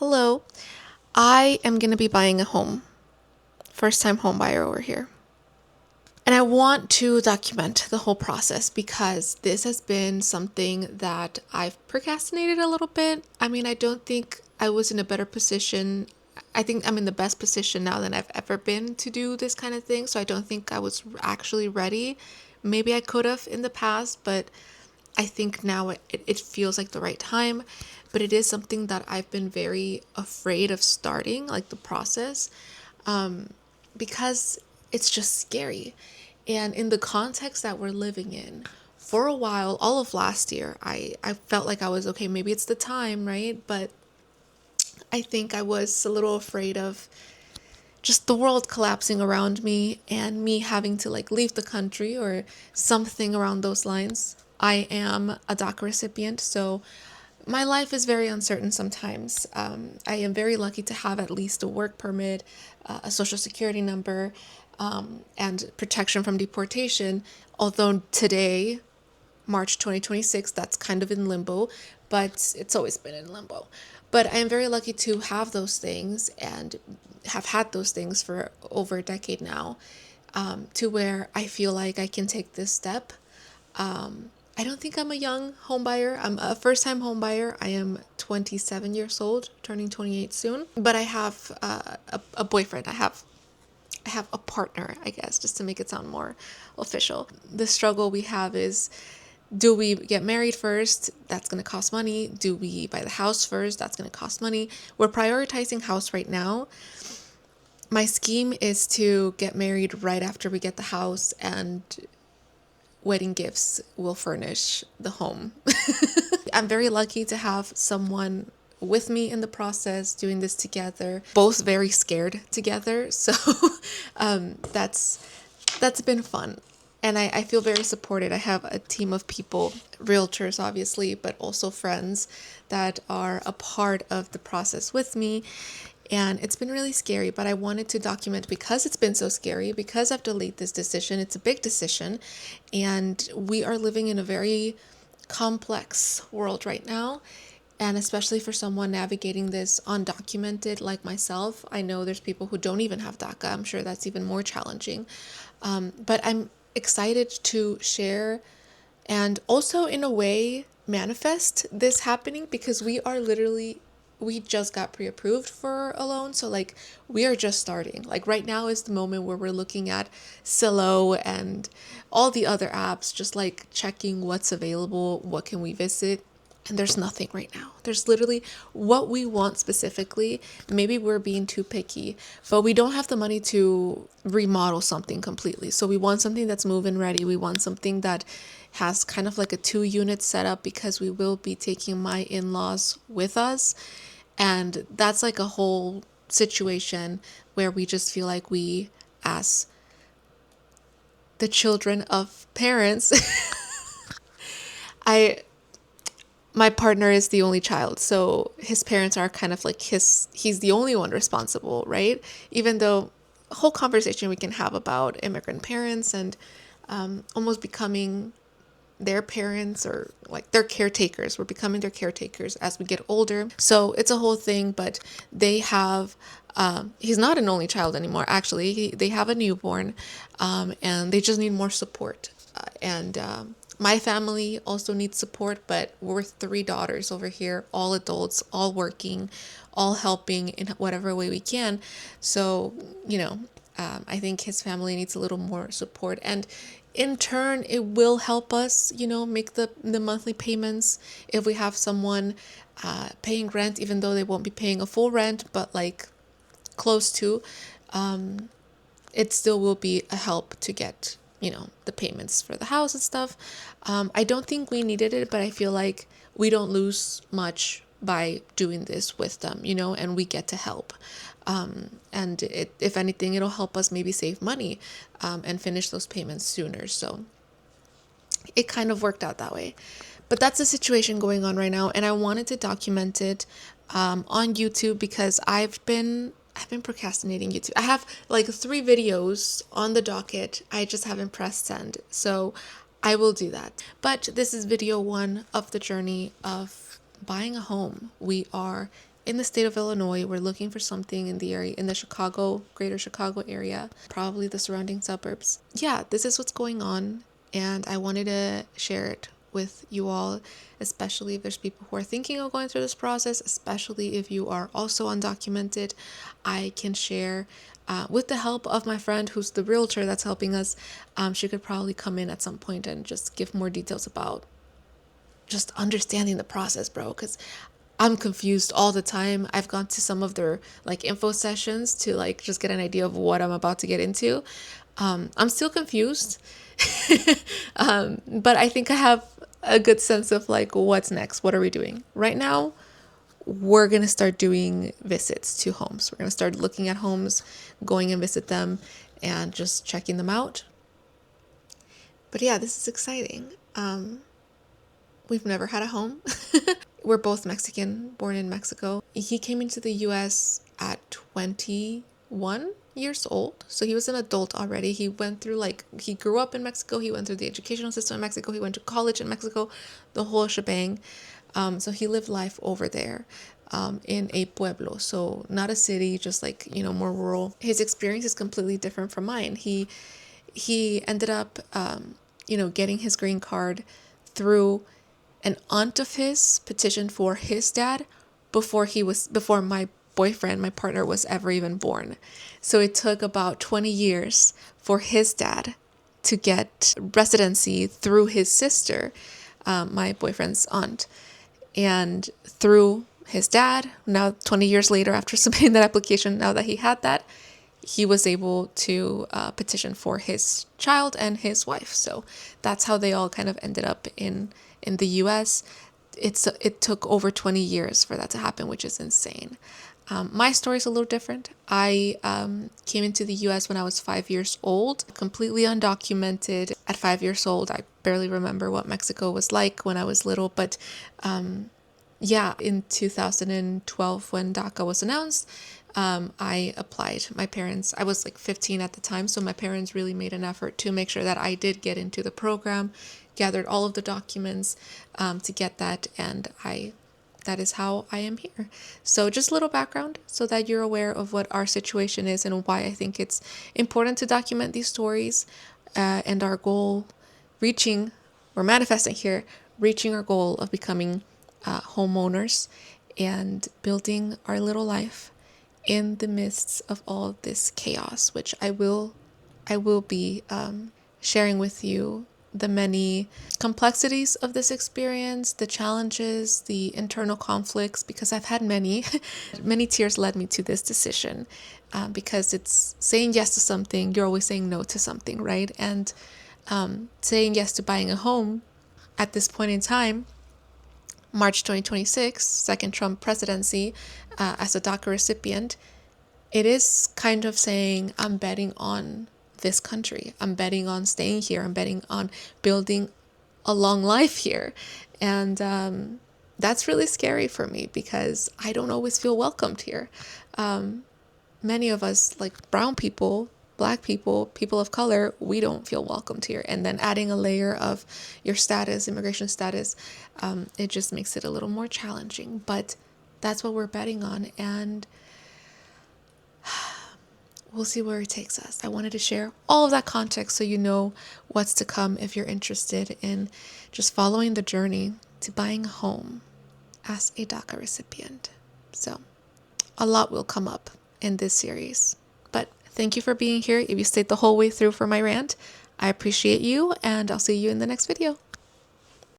Hello, I am going to be buying a home. First time home buyer over here. And I want to document the whole process because this has been something that I've procrastinated a little bit. I mean, I don't think I was in a better position. I think I'm in the best position now than I've ever been to do this kind of thing. So I don't think I was actually ready. Maybe I could have in the past, but I think now it feels like the right time. But it is something that I've been very afraid of starting, like the process, because it's just scary. And in the context that we're living in, for a while, all of last year, I felt like I was okay, maybe it's the time, right? But I think I was a little afraid of just the world collapsing around me and me having to like leave the country or something around those lines. I am a DACA recipient, so my life is very uncertain sometimes. I am very lucky to have at least a work permit, a social security number, and protection from deportation. Although today, March 2026, that's kind of in limbo, but it's always been in limbo. But I am very lucky to have those things and have had those things for over a decade now, to where I feel like I can take this step. I don't think I'm a young home buyer. I'm a first time home buyer. I am 27 years old, turning 28 soon. But I have a boyfriend. I have a partner, I guess, just to make it sound more official. The struggle we have is, do we get married first? That's going to cost money. Do we buy the house first? That's going to cost money. We're prioritizing house right now. My scheme is to get married right after we get the house, and wedding gifts will furnish the home. I'm very lucky to have someone with me in the process doing this together, both very scared together. So that's been fun. And I feel very supported. I have a team of people, realtors obviously, but also friends that are a part of the process with me. And it's been really scary, but I wanted to document because it's been so scary, because I've delayed this decision. It's a big decision, and we are living in a very complex world right now. And especially for someone navigating this undocumented like myself, I know there's people who don't even have DACA. I'm sure that's even more challenging. But I'm excited to share and also, in a way, manifest this happening because we just got pre-approved for a loan. So like we are just starting. Like right now is the moment where we're looking at Zillow and all the other apps, just like checking what's available, what can we visit. And there's nothing right now. There's literally what we want specifically. Maybe we're being too picky, but we don't have the money to remodel something completely. So we want something that's move-in ready. We want something that has kind of like a 2-unit setup because we will be taking my in-laws with us. And that's like a whole situation where we just feel like we, as the children of parents, I my partner is the only child, so his parents are kind of like he's the only one responsible, right? Even though a whole conversation we can have about immigrant parents and almost becoming their parents or like their caretakers. We're becoming their caretakers as we get older. So it's a whole thing, but they have, he's not an only child anymore. Actually, they have a newborn, and they just need more support. And my family also needs support, but we're 3 daughters over here, all adults, all working, all helping in whatever way we can. So, I think his family needs a little more support. And in turn, it will help us, make the monthly payments if we have someone paying rent, even though they won't be paying a full rent, but like close to. It still will be a help to get, the payments for the house and stuff. I don't think we needed it, but I feel like we don't lose much by doing this with them, and we get to help. And if anything, it'll help us maybe save money and finish those payments sooner. So it kind of worked out that way. But that's the situation going on right now, and I wanted to document it on YouTube because I've been procrastinating YouTube. I have like 3 videos on the docket. I just haven't pressed send. So I will do that. But this is video 1 of the journey of buying a home. We are in the state of Illinois, we're looking for something in the area, in the greater Chicago area, probably the surrounding suburbs. Yeah, this is what's going on, and I wanted to share it with you all, especially if there's people who are thinking of going through this process, especially if you are also undocumented. I can share with the help of my friend who's the realtor that's helping us. She could probably come in at some point and just give more details about just understanding the process, bro, because I'm confused all the time. I've gone to some of their like info sessions to like just get an idea of what I'm about to get into. I'm still confused, but I think I have a good sense of like what's next. What are we doing right now? We're going to start doing visits to homes. We're going to start looking at homes, going and visit them, and just checking them out. But yeah, this is exciting. We've never had a home. We're both Mexican, born in Mexico. He came into the US at 21 years old. So he was an adult already. He went through he grew up in Mexico. He went through the educational system in Mexico. He went to college in Mexico, the whole shebang. So he lived life over there in a pueblo. So not a city, just more rural. His experience is completely different from mine. He ended up, getting his green card through an aunt of his petitioned for his dad before my boyfriend, my partner, was ever even born. So it took about 20 years for his dad to get residency through his sister, my boyfriend's aunt. And through his dad, now 20 years later after submitting that application, now that he had that, he was able to petition for his child and his wife. So that's how they all kind of ended up in the US. It took over 20 years for that to happen, which is insane. My story is a little different. I came into the US when I was 5 years old, completely undocumented. At 5 years old, I barely remember what Mexico was like when I was little, but in 2012 when DACA was announced, I applied. I was 15 at the time, so my parents really made an effort to make sure that I did get into the program, gathered all of the documents to get that, and that is how I am here. So just a little background so that you're aware of what our situation is and why I think it's important to document these stories, and our goal, we're manifesting here, reaching our goal of becoming homeowners and building our little life in the midst of all this chaos, which I will be sharing with you the many complexities of this experience, the challenges, the internal conflicts, because I've had many. Many tears led me to this decision, because it's saying yes to something, you're always saying no to something, right? And saying yes to buying a home at this point in time, March 2026, second Trump presidency, as a DACA recipient, it is kind of saying I'm betting on this country. I'm betting on staying here. I'm betting on building a long life here. And that's really scary for me because I don't always feel welcomed here. Many of us, like brown people, Black people, people of color, we don't feel welcomed here. And then adding a layer of your status, immigration status, it just makes it a little more challenging. But that's what we're betting on. And we'll see where it takes us. I wanted to share all of that context so you know what's to come if you're interested in just following the journey to buying a home as a DACA recipient. So a lot will come up in this series. But thank you for being here. If you stayed the whole way through for my rant, I appreciate you, and I'll see you in the next video.